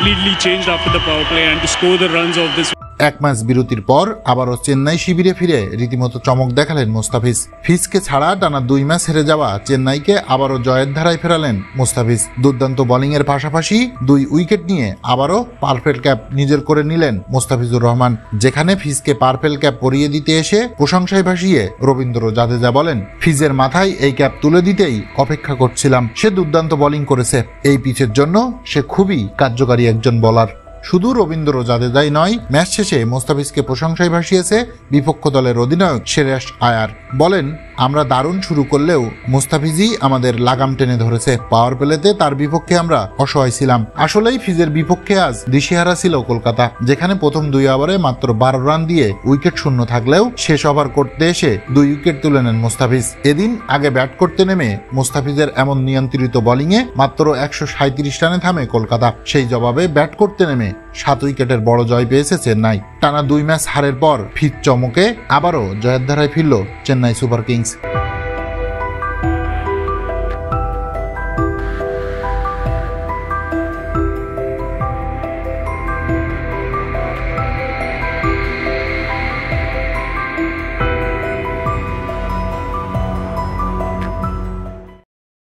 completely changed after the power play, and to score the runs of this. এক match বিরতির পর আবারও চেন্নাই শিবিরে ফিরে রীতিমতো চমক দেখালেন মুস্তাফিজ। ফিজকে ছাড়া টানা 2 ম্যাচ হেরে যাওয়া চেন্নাইকে আবারও জয়ের ধারায় ফেরালেন মুস্তাফিজ। দুর্দান্ত বোলিং এর পাশাপাশি 2 উইকেট নিয়ে আবারও পার্পেল ক্যাপ নিজের করে নিলেন মুস্তাফিজুর রহমান। যেখানে ফিজকে পার্পেল ক্যাপ পরিয়ে দিতে এসে প্রশংসায় ভাসিয়ে রবীন্দ্র জাদেজা বলেন, ফিজের মাথায় এই ক্যাপ তুলে দিতেই অপেক্ষা করছিলাম। সে দুর্দান্ত বোলিং করেছে। এই পিচের জন্য সে খুবই কার্যকারী একজন বোলার। শুধু রবীন্দ্র জাদেজাই নয়, ম্যাচ শেষে মুস্তাফিজকে প্রশংসায় ভাসিয়েছে বিপক্ষ দলের অধিনায়ক শ্রেয়াস আয়ার। বলেন, আমরা দারুণ শুরু করলেও মুস্তাফিজই আমাদের লাগাম টেনে ধরেছে। পাওয়ার প্লেতে তার বিপক্ষে আমরা অসহায় ছিলাম। আসলেই ফিজের বিপক্ষে আজ দিশেহারা ছিল কলকাতা, যেখানে প্রথম 2 ওভারে মাত্র 12 রান দিয়ে উইকেট শূন্য থাকলেও শেষ ওভার করতে এসে 2 উইকেট তুলে নেন মুস্তাফিজ। এদিন আগে ব্যাট করতে নেমে মুস্তাফিজের এমন নিয়ন্ত্রিত বোলিংয়ে মাত্র 137 রানে থামে কলকাতা। সেই জবাবে ব্যাট করতে নেমে 7 উইকেটের বড় জয় পেয়েছে চেন্নাই। টানা 2 ম্যাচ হারের পর ফিজ চমকে আবারও জয়ের ধারায় ফিরল চেন্নাই সুপার কিংস।